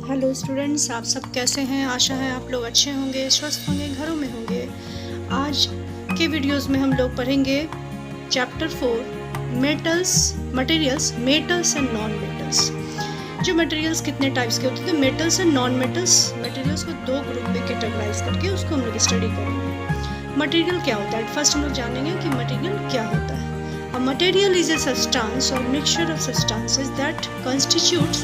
Hello students, आप सब कैसे हैं। आशा है आप लोग अच्छे होंगे, स्वस्थ होंगे, घरों में होंगे। आज के वीडियोस में हम लोग पढ़ेंगे chapter 4 metals metals and non metals. जो मटेरियल्स कितने टाइप्स के होते हैं, metals and non metals materials को दो ग्रुप में कैटेगराइज करके उसको हम लोग स्टडी करेंगे। मटेरियल क्या होता है, फर्स्ट हम लोग जानेंगे कि मटेरियल क्या होता है। A material is a substance or mixture of substances that constitutes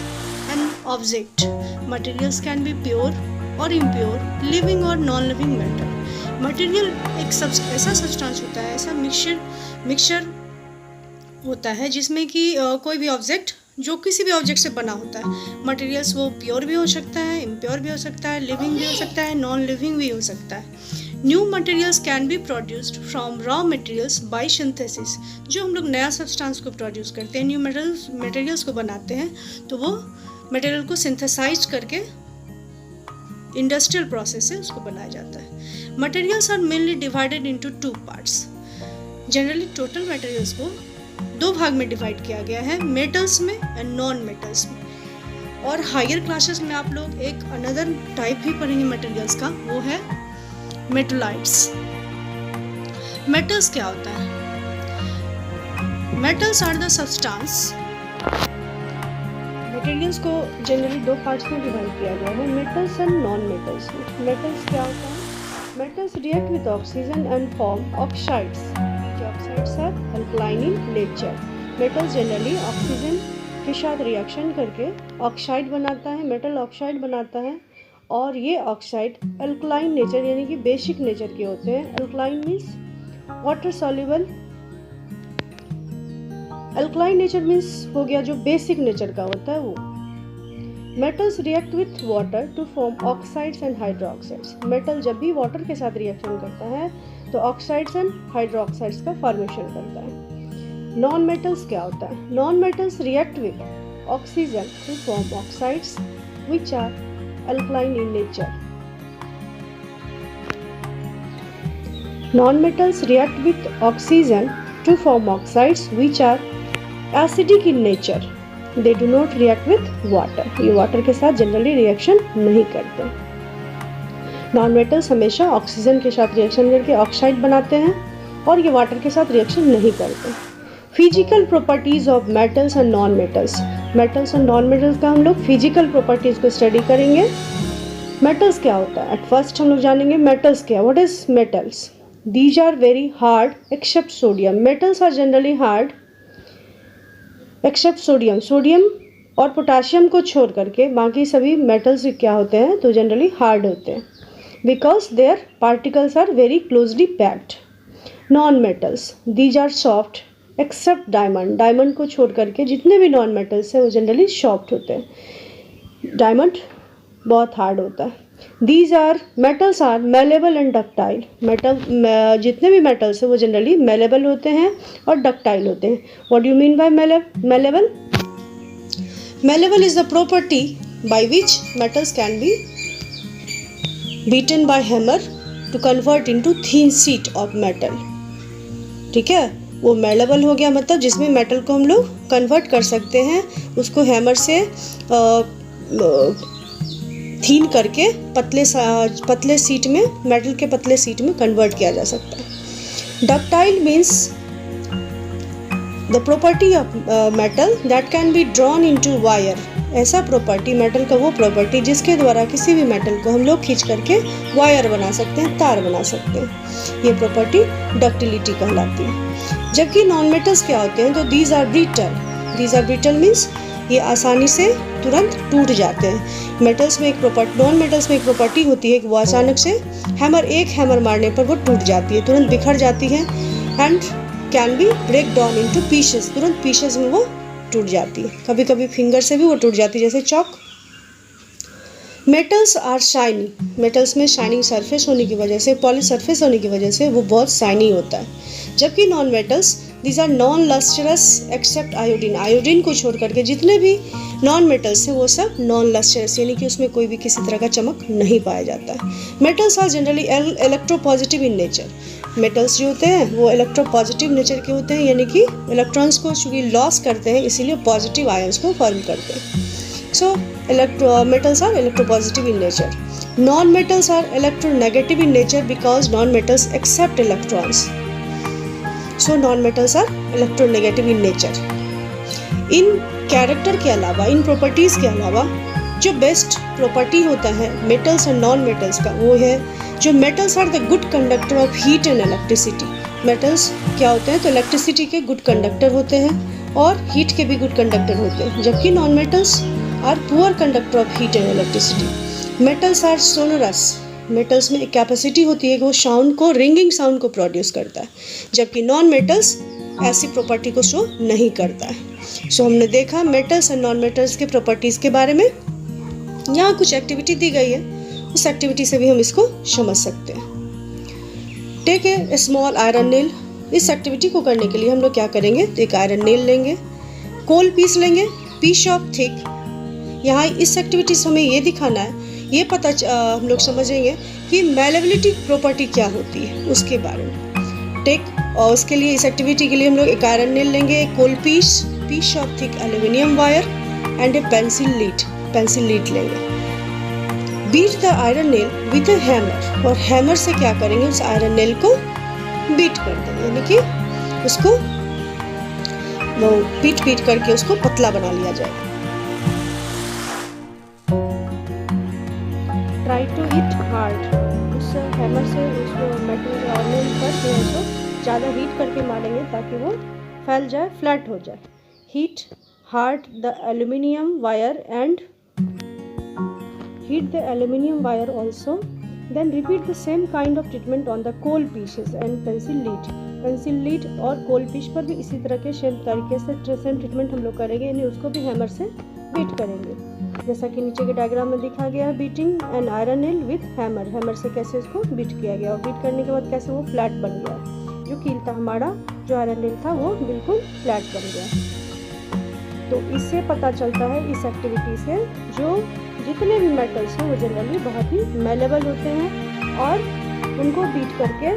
an object. Materials can be pure or impure, living or non-living matter. Material एक ऐसा सब्सटेंस होता है, ऐसा मिक्सचर होता है जिसमें कि कोई भी ऑब्जेक्ट जो किसी भी ऑब्जेक्ट से बना होता है। मटेरियल्स वो प्योर भी हो सकता है, इम्प्योर भी हो सकता है, लिविंग भी हो सकता है, नॉन लिविंग भी हो सकता है। New materials can be produced from raw materials by synthesis. जो हम लोग नया सब्सटेंस को प्रोड्यूस करते हैं, न्यू मटेरियल्स को बनाते हैं, तो वो मटेरियल को सिंथेसाइज करके इंडस्ट्रियल प्रोसेस से उसको बनाया जाता है। Materials are mainly divided into two parts. Generally total materials को दो भाग में डिवाइड किया गया है, मेटल्स में एंड नॉन मेटल्स में। और हायर क्लासेस में आप लोग एक अनदर टाइप भी पढ़ेंगे मटेरियल्स का, वो है मेटलाइट्स। मेटल्स क्या होता है? Metals are the substance. Materials को जनरली दो पार्ट्स में डिवाइड किया गया है, मेटल्स एंड नॉन मेटल्स में। मेटल्स क्या होता है? Metals react with oxygen and form oxides. Oxides are alkaline in nature. Metals generally oxygen के साथ रिएक्शन करके ऑक्साइड बनाता है, मेटल ऑक्साइड बनाता है। और ये ऑक्साइड अल्कलाइन नेचर यानी कि बेसिक नेचर के होते हैं। Alkaline means water soluble. Alkaline nature means हो गया जो बेसिक नेचर का होता है वो। Metals react with water to form oxides and hydroxides. Metal जब भी वाटर के साथ रिएक्शन करता है तो ऑक्साइड्स एंड हाइड्रोक्साइड्स का फॉर्मेशन करता है। नॉन मेटल्स क्या होता है? Non metals react with oxygen to form oxides which are alkaline in nature. Non-metals react with oxygen to form oxides which are acidic in nature. They do not react with water. ये water के साथ generally reaction नहीं करते। Non-metals हमेशा oxygen के साथ reaction करके oxide बनाते हैं और ये वाटर के साथ रिएक्शन नहीं करते। Physical properties of metals and non metals. Metals और नॉन मेटल्स का हम लोग फिजिकल प्रॉपर्टीज को स्टडी करेंगे। मेटल्स क्या होता है? एट फर्स्ट हम लोग जानेंगे मेटल्स क्या। What is metals? These are very hard except sodium. Metals are generally hard except sodium. Sodium और पोटाशियम को छोड़ करके बाकी सभी मेटल्स क्या होते हैं तो जनरली हार्ड होते हैं, because their particles are very closely packed. Non metals these are soft except diamond. Diamond को छोड़ करके जितने भी नॉन मेटल्स हैं वो जनरली सॉफ्ट होते हैं, डायमंड बहुत हार्ड होता है। These are metals are malleable and ductile. जितने भी मेटल्स हैं वो जनरली मेलेबल होते हैं और डक्टाइल होते हैं। What do you mean by malleable? Malleable is the property by which metals can be beaten by hammer to convert into thin sheet of metal. ठीक है, वो मेलेबल हो गया मतलब जिसमें मेटल को हम लोग कन्वर्ट कर सकते हैं, उसको हैमर से थीन करके पतले सीट में, मेटल के पतले सीट में कन्वर्ट किया जा सकता है। Ductile means the property of metal that can be drawn into wire. ऐसा प्रॉपर्टी, मेटल का वो प्रॉपर्टी जिसके द्वारा किसी भी मेटल को हम लोग खींच करके वायर बना सकते हैं, तार बना सकते हैं। ये प्रॉपर्टी डक्टिलिटी कहलाती है। जबकि नॉन मेटल्स क्या होते हैं तो these are brittle. These are brittle means ये आसानी से तुरंत टूट जाते हैं। मेटल्स में एक प्रॉपर्टी, नॉन मेटल्स में एक प्रॉपर्टी होती है कि वो अचानक से एक हैमर मारने पर वो टूट जाती है, तुरंत बिखर जाती है and can be break down into pieces. तुरंत पीसेस में वो टूट जाती है, कभी कभी फिंगर से भी वो टूट जाती है जैसे chalk. Metals are shiny. Metals में शाइनिंग सरफेस होने की वजह से, पॉलिश सरफेस होने की वजह से वो बहुत शाइनी होता है। जबकि non metals these are non lustrous except iodine. Iodine को छोड़ करके जितने भी नॉन मेटल्स हैं वो सब नॉन लस्टरस यानी कि उसमें कोई भी किसी तरह का चमक नहीं पाया जाता है। Metals are generally electropositive in nature. Metals जो होते हैं वो इलेक्ट्रोपॉजिटिव नेचर के होते हैं, यानी कि इलेक्ट्रॉन्स को चूँकि लॉस करते हैं इसीलिए पॉजिटिव आयंस को फॉर्म करते हैं। So metals are electropositive in nature. Non-metals are electronegative in nature because non-metals accept electrons. So non-metals are electronegative in nature. In character के अलावा, इन प्रॉपर्टीज़ के अलावा जो बेस्ट प्रॉपर्टी होता है मेटल्स एंड नॉन मेटल्स का, वो है जो metals are the good conductor of heat and electricity. Metals क्या होते हैं, तो इलेक्ट्रिसिटी के गुड कंडक्टर होते हैं और हीट के भी गुड कंडक्टर होते हैं, जबकि non metals are poor conductor of heat and electricity. Metals are sonorous. Metals में एक कैपेसिटी होती है कि वो साउंड को, रिंगिंग साउंड को प्रोड्यूस करता है, जबकि नॉन मेटल्स ऐसी प्रॉपर्टी को शो नहीं करता है। सो हमने देखा मेटल्स एंड नॉन मेटल्स के प्रॉपर्टीज़ के बारे में। यहाँ कुछ एक्टिविटी दी गई है, उस एक्टिविटी से भी हम इसको समझ सकते हैं। Take a small iron nail. इस एक्टिविटी को करने के लिए हम लोग क्या करेंगे, तो एक आयरन नेल लेंगे, कोल पीस लेंगे, पीस ऑफ थिक। यहाँ इस एक्टिविटी से हमें ये दिखाना है, ये हम लोग समझेंगे कि मेलेबिलिटी प्रॉपर्टी क्या होती है उसके बारे में। और उसके लिए, इस एक्टिविटी के लिए हम लोग एक आयरन नेल लेंगे, एक coal piece of thick aluminium wire and a pencil lead लेंगे। Beat the iron nail with a hammer. और हैमर से क्या करेंगे, उस आयरन नेल को बीट कर देंगे, यानी कि उसको वो बीट करके उसको पतला बना लिया जाएगा। Try to hit hard. उस हैमर से उस मेटल आयरन नेल पर उसको ज़्यादा हीट करके मारेंगे ताकि वो फैल जाए, फ्लैट हो जाए। Heat hard the aluminium wire and heat the aluminium wire also. Then repeat the same kind of treatment on the coal pieces and pencil lead. Pencil lead और कोल पीस पर भी इसी तरह के सेम तरीके से सेम ट्रीटमेंट हम लोग करेंगे, यानी उसको भी हैमर से बीट करेंगे, जैसा कि नीचे के डायग्राम में दिखा गया है। Beating an iron nail with hammer. Hammer से कैसे इसको बीट किया गया और बीट करने के बाद कैसे वो फ्लैट बन गया, जो कील था हमारा, जो आयरन नेल था वो बिल्कुल फ्लैट बन गया। तो इससे पता चलता है, इस एक्टिविटी से, जो जितने भी मेटल्स हैं वो जनरली बहुत ही मेलेबल होते हैं और उनको बीट करके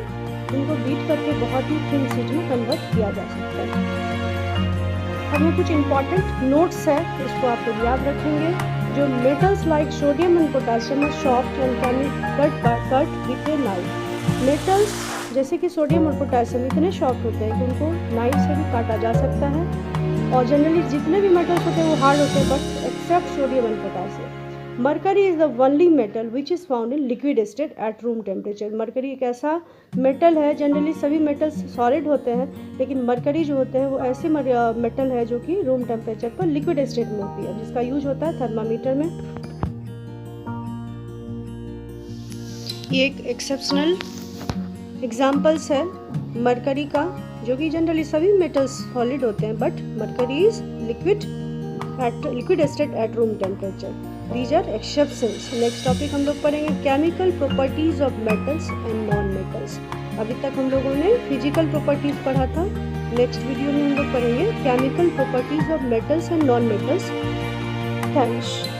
बहुत ही थिन शीट में कन्वर्ट किया जा सकता है। अब ये कुछ इंपॉर्टेंट नोट्स है, इसको आप लोग याद रखेंगे। जो metals like sodium and potassium are soft and can be cut with a knife. Metals जैसे कि सोडियम और पोटेशियम इतने सॉफ्ट होते हैं कि उनको नाइफ से भी काटा जा सकता है, और जनरली जितने भी मेटल्स होते हैं वो हार्ड होते हैं, but except sodium and potassium. Mercury is the only metal which is found in liquid state at room temperature. Mercury एक ऐसा मेटल है, जनरली सभी मेटल्स सॉलिड होते हैं, लेकिन मरकरी जो होते हैं वो ऐसे मेटल है जो कि रूम टेम्परेचर पर लिक्विड स्टेट में होती है, जिसका यूज होता है थर्मामीटर में। ये एक एक्सेप्शनल एग्जाम्पल्स है मरकरी का, जो कि जनरली सभी मेटल्स सॉलिड होते हैं, but mercury is liquid state at room temperature. These are exceptions. Next topic हम लोग पढ़ेंगे chemical properties of metals and non metals. अभी तक हम लोगों ने फिजिकल प्रॉपर्टीज पढ़ा था, नेक्स्ट वीडियो में हम लोग पढ़ेंगे chemical properties of metals and non metals. Thanks.